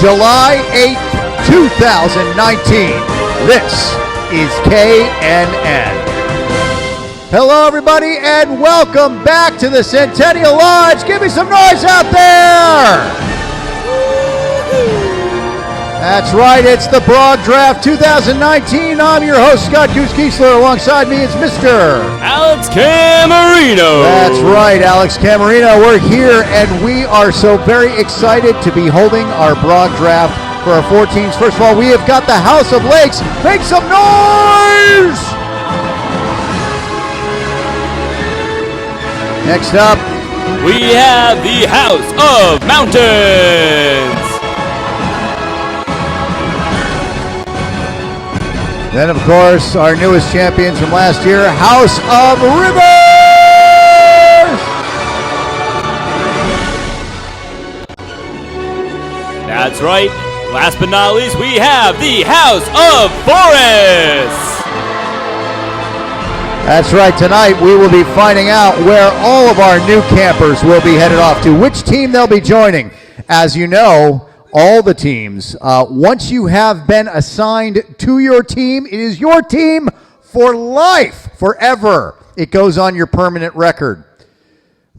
July 8th, 2019. This is KNN. Hello, everybody, and welcome back to the Centennial Lodge. Give me some noise out there. That's right, it's the BROG Draft 2019. I'm your host, Scott Goose Kiesler. Alongside me is Mr. Alex Camarino. That's right, Alex Camarino. We're here, and we are so very excited to be holding our BROG Draft for our 4 teams. First of all, we have got the House of Lakes. Make some noise! Next up, we have the House of Mountains. then, of course, our newest champions from last year, House of Rivers! That's right. Last but not least, we have the House of Forests. That's right. Tonight, we will be finding out where all of our new campers will be headed off to, which team they'll be joining. As you know, all the teams, once you have been assigned to your team, it is your team for life, forever. It goes on your permanent record.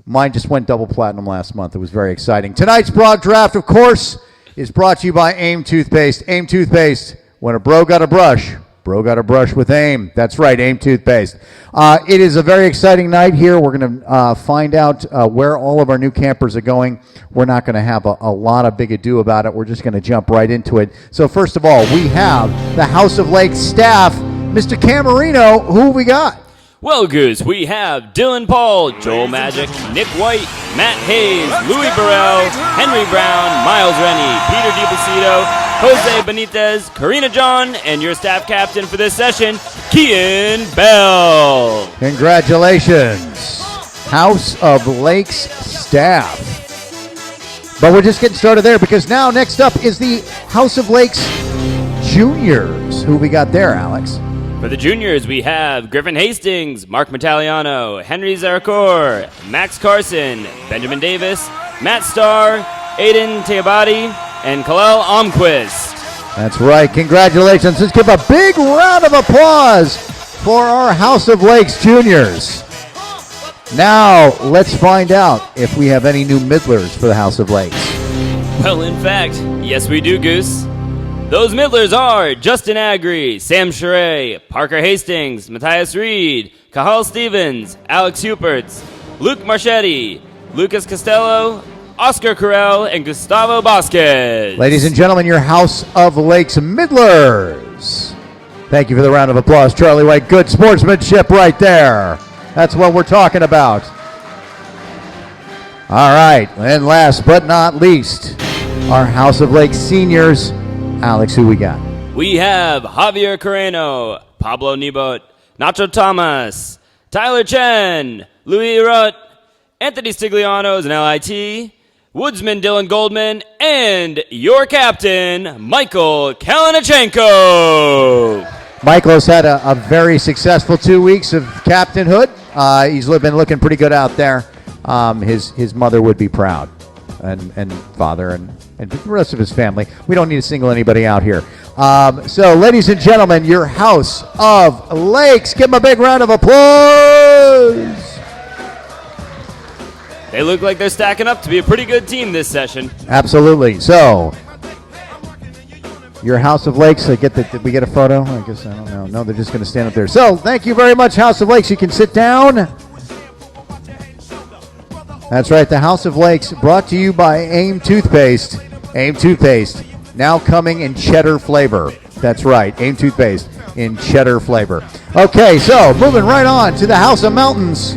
Mine just went double platinum last month. It was very exciting. Tonight's BROG Draft, of course, is brought to you by AIM Toothpaste. AIM Toothpaste, when a bro got a brush, bro got a brush with AIM. That's right, AIM Toothpaste. It is a very exciting night here. We're going to find out where all of our new campers are going. We're not going to have a lot of big ado about it. We're just going to jump right into it. So first of all, we have the House of Lakes staff. Mr. Camarino, who we got? Well, Goose, we have Dylan Paul, Joel Magic, Nick White, Matt Hayes, Louis Burrell, Henry Brown, Miles Rennie, Peter DiPlacido, Jose Benitez, Karina John, and your staff captain for this session, Kian Bell. Congratulations, House of Lakes staff. But we're just getting started there because now next up is the House of Lakes Juniors. Who we got there, Alex? For the juniors, we have Griffin Hastings, Mark Metaliano, Henry Zaracore, Max Carson, Benjamin Davis, Matt Starr, Aiden Teabadi, and Kalel Almquist. That's right. Congratulations. Let's give a big round of applause for our House of Lakes Juniors. Now, let's find out if we have any new middlers for the House of Lakes. Well, in fact, yes we do, Goose. Those middlers are Justin Agri, Sam Sheree, Parker Hastings, Matthias Reed, Kahal Stevens, Alex Hupertz, Luke Marchetti, Lucas Costello, Oscar Carell, and Gustavo Vasquez. Ladies and gentlemen, your House of Lakes middlers. Thank you for the round of applause, Charlie White. Good sportsmanship right there. That's what we're talking about. All right, and last but not least, our House of Lakes seniors. Alex, who we got? We have Javier Carreno, Pablo Nebot, Nacho Thomas, Tyler Chen, Louis Rutt, Anthony Stigliano's an LIT, Woodsman Dylan Goldman, and your captain, Michael Kalinichenko. Michael's had a very successful 2 weeks of captainhood. He's been looking pretty good out there. His mother would be proud, and father, and the rest of his family. We don't need to single anybody out here. So, ladies and gentlemen, your House of Lakes. Give them a big round of applause. They look like they're stacking up to be a pretty good team this session. Absolutely. So, your House of Lakes. Did we get a photo? I guess I don't know. No, they're just going to stand up there. So, thank you very much, House of Lakes. You can sit down. That's right, the House of Lakes, brought to you by AIM Toothpaste. AIM Toothpaste, now coming in cheddar flavor. That's right, AIM Toothpaste in cheddar flavor. Okay, so moving right on to the House of Mountains.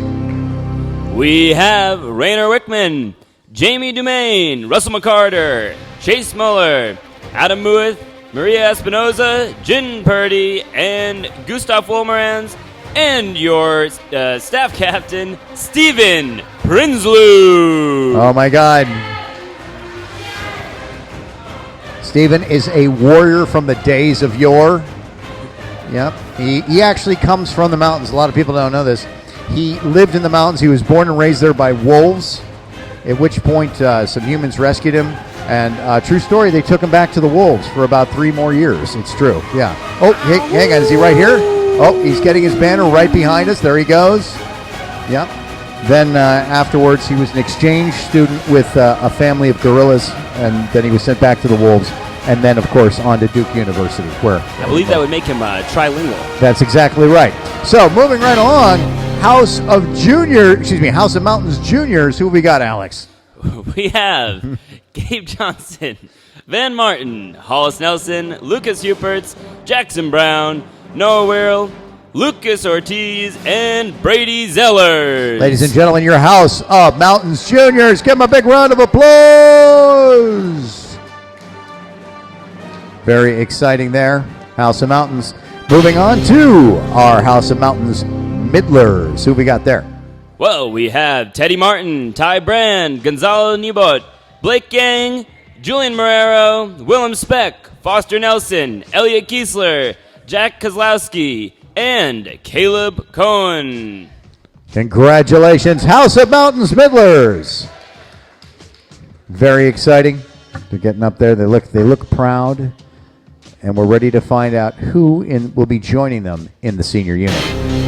We have Rainer Wickman, Jamie Dumaine, Russell McCarter, Chase Muller, Adam Mueth, Maria Espinoza, Jin Purdy, and Gustav Wolmerans, and your staff captain, Steven Prinsloo. Oh, my God. Steven is a warrior from the days of yore. Yep. He actually comes from the mountains. A lot of people don't know this. He lived in the mountains. He was born and raised there by wolves, at which point some humans rescued him, And true story, they took him back to the Wolves for about 3 more years. It's true, yeah. Oh, hey, hang on, is he right here? Oh, he's getting his banner right behind us. There he goes. Yep. Then afterwards, he was an exchange student with a family of gorillas, and then he was sent back to the Wolves. And then, of course, on to Duke University, where I believe that would make him trilingual. That's exactly right. So, moving right along, House of Mountains Juniors. Who have we got, Alex? We have Gabe Johnson, Van Martin, Hollis Nelson, Lucas Huperts, Jackson Brown, Noah Wirrell, Lucas Ortiz, and Brady Zeller. Ladies and gentlemen, your House of Mountains Juniors. Give them a big round of applause. Very exciting there. House of Mountains. Moving on to our House of Mountains Midlers. Who we got there? Well, we have Teddy Martin, Ty Brand, Gonzalo Nibot, Blake Gang, Julian Marrero, Willem Speck, Foster Nelson, Elliot Kiesler, Jack Kozlowski, and Caleb Cohen. Congratulations, House of Mountains Midlers. Very exciting. They're getting up there. They look proud. And we're ready to find out who will be joining them in the senior unit.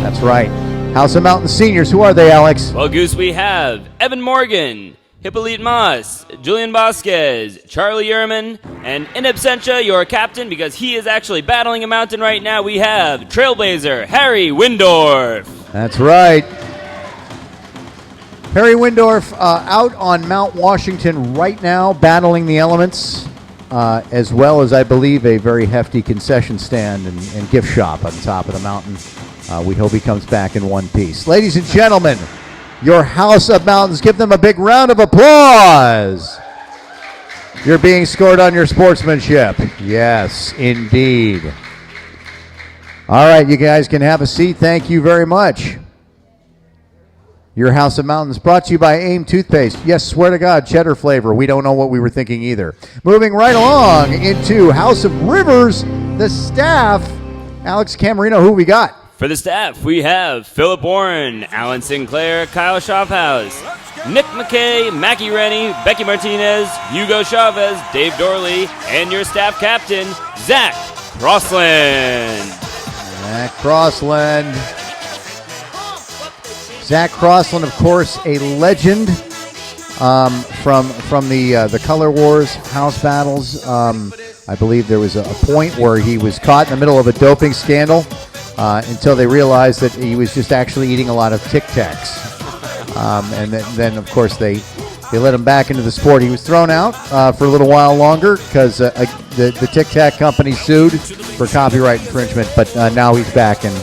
That's right. House of Mountain Seniors. Who are they, Alex? Well, Goose, we have Evan Morgan, Hippolyte Moss, Julian Vasquez, Charlie Yerman, and in absentia, your captain, because he is actually battling a mountain right now, we have Trailblazer Harry Windorf. That's right. Harry Windorf out on Mount Washington right now, battling the elements. As well as, I believe, a very hefty concession stand and gift shop on the top of the mountain. We hope he comes back in one piece. Ladies and gentlemen, your House of Mountains, give them a big round of applause. You're being scored on your sportsmanship. Yes, indeed. All right, you guys can have a seat. Thank you very much. Your House of Mountains brought to you by AIM Toothpaste. Yes, swear to God, cheddar flavor. We don't know what we were thinking either. Moving right along into House of Rivers, the staff. Alex Camarino, who we got? For the staff, we have Philip Warren, Alan Sinclair, Kyle Schaffhaus, Nick McKay, Mackie Rennie, Becky Martinez, Hugo Chavez, Dave Dorley, and your staff captain, Zach Crossland. Zach Crossland. Zach Crossland, of course, a legend from the Color Wars house battles. I believe there was a point where he was caught in the middle of a doping scandal until they realized that he was just actually eating a lot of Tic Tacs. And then, of course, they let him back into the sport. He was thrown out for a little while longer because the Tic Tac company sued for copyright infringement, but now he's back and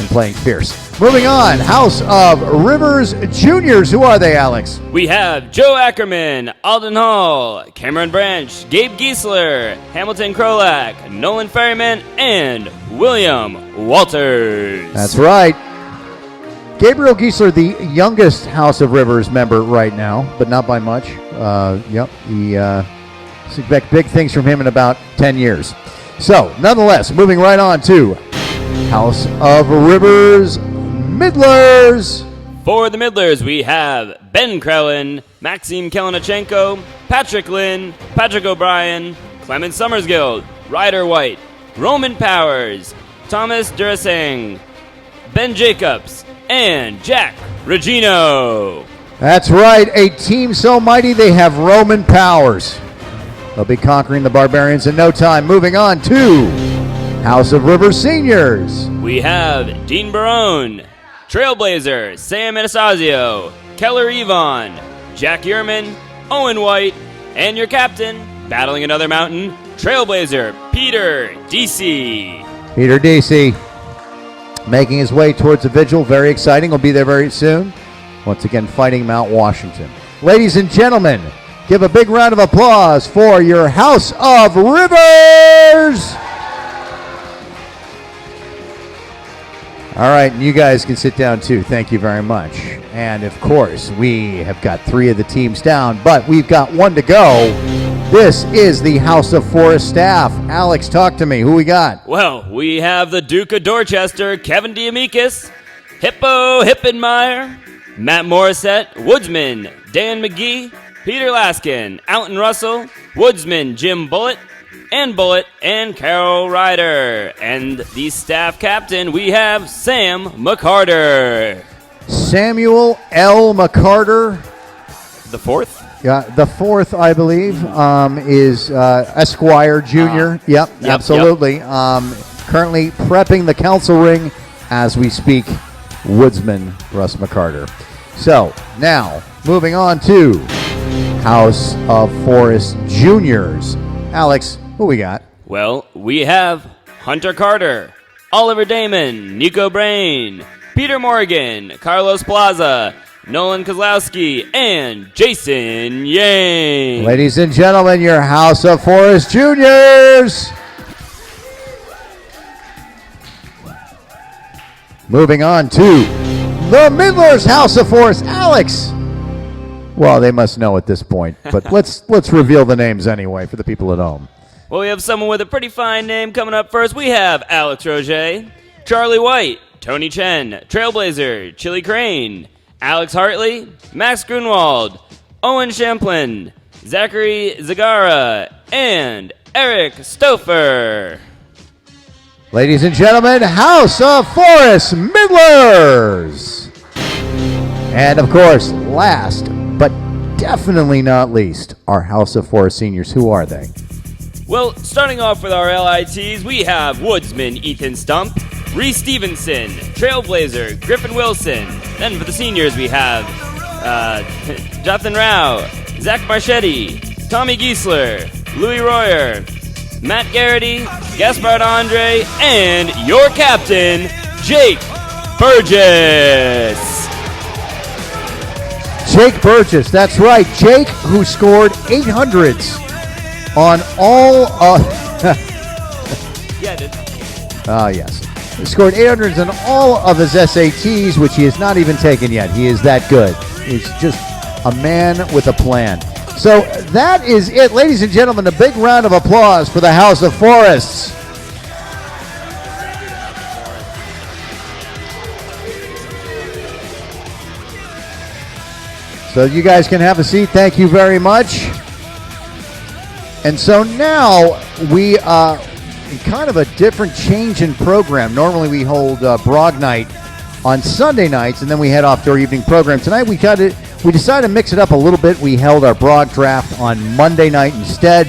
playing fierce. Moving on, House of Rivers Juniors. Who are they, Alex? We have Joe Ackerman, Alden Hall, Cameron Branch, Gabe Giesler, Hamilton Krolak, Nolan Ferryman, and William Walters. That's right. Gabriel Giesler, the youngest House of Rivers member right now, but not by much. He expect big things from him in about 10 years. So, nonetheless, moving right on to House of Rivers Midlers. For the Midlers, we have Ben Krellin, Maxime Kelenichenko, Patrick Lynn, Patrick O'Brien, Clement Summersgill, Ryder White, Roman Powers, Thomas Durasang, Ben Jacobs, and Jack Regino. That's right, a team so mighty they have Roman Powers. They'll be conquering the Barbarians in no time. Moving on to House of Rivers Seniors. We have Dean Barone, Trailblazer, Sam Anastasio, Keller Yvonne, Jack Yerman, Owen White, and your captain, battling another mountain, Trailblazer, Peter DC. Peter DC making his way towards the vigil. Very exciting. He'll be there very soon. Once again, fighting Mount Washington. Ladies and gentlemen, give a big round of applause for your House of Rivers. All right, and you guys can sit down too. Thank you very much. And of course, we have got 3 of the teams down, but we've got 1 to go. This is the House of Forest staff. Alex, talk to me. Who we got? Well, we have the Duke of Dorchester, Kevin D'Amicus, Hippo Hippenmeyer, Matt Morissette, Woodsman, Dan McGee, Peter Laskin, Alton Russell, Woodsman Jim Bullitt, and Carol Ryder. And the staff captain, we have Sam McCarter. Samuel L. McCarter. The fourth? Yeah, the fourth, I believe, is Esquire Jr. Yep, absolutely. Currently prepping the council ring as we speak, Woodsman Russ McCarter. So, now, moving on to House of Forest Juniors. Alex, who we got? Well, we have Hunter Carter, Oliver Damon, Nico Brain, Peter Morgan, Carlos Plaza, Nolan Kozlowski, and Jason Yang. Ladies and gentlemen, your House of Forest Juniors. Moving on to the Midler's House of Forest. Alex. Well, they must know at this point, but let's reveal the names anyway for the people at home. Well, we have someone with a pretty fine name coming up first. We have Alex Roger, Charlie White, Tony Chen, Trailblazer, Chili Crane, Alex Hartley, Max Grunwald, Owen Champlin, Zachary Zagara, and Eric Stouffer. Ladies and gentlemen, House of Forest Midlers. And of course, last but definitely not least, our House of Forest Seniors. Who are they? Well, starting off with our LITs, we have Woodsman Ethan Stump, Reese Stevenson, Trailblazer, Griffin Wilson. Then for the seniors, we have Jonathan Rao, Zach Marchetti, Tommy Giesler, Louis Royer, Matt Garrity, Gaspard Andre, and your captain, Jake Burgess. Jake Burgess, that's right. Jake, who scored 800s on all Yeah, dude. yes. He scored 800s on all of his SATs, which he has not even taken yet. He is that good. He's just a man with a plan. So that is it, ladies and gentlemen. A big round of applause for the House of Forests. So you guys can have a seat. Thank you very much. And so now we in kind of a different change in program. Normally we hold BROG night on Sunday nights, and then we head off to our evening program. Tonight we decided to mix it up a little bit. We held our BROG draft on Monday night instead,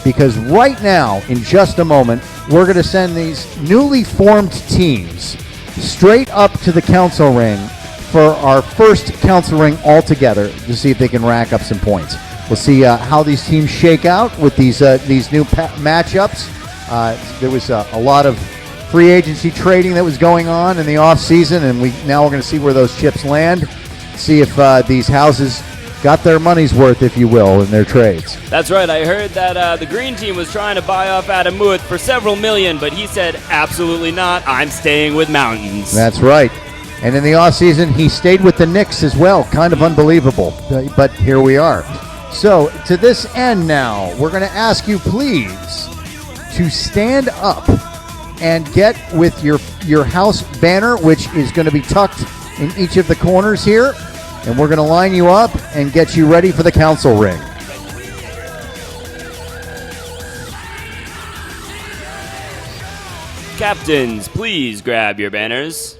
because right now, in just a moment, we're going to send these newly formed teams straight up to the council ring for our first council ring altogether to see if they can rack up some points. We'll see how these teams shake out with these new matchups. There was a lot of free agency trading that was going on in the offseason, and now we're going to see where those chips land, see if these houses got their money's worth, if you will, in their trades. That's right. I heard that the green team was trying to buy off Adam Muth for several million, but he said, absolutely not. I'm staying with Mountains. That's right. And in the offseason, he stayed with the Knicks as well. Kind of unbelievable, but here we are. So, to this end now, we're going to ask you, please, to stand up and get with your house banner, which is going to be tucked in each of the corners here. And we're going to line you up and get you ready for the council ring. Captains, please grab your banners.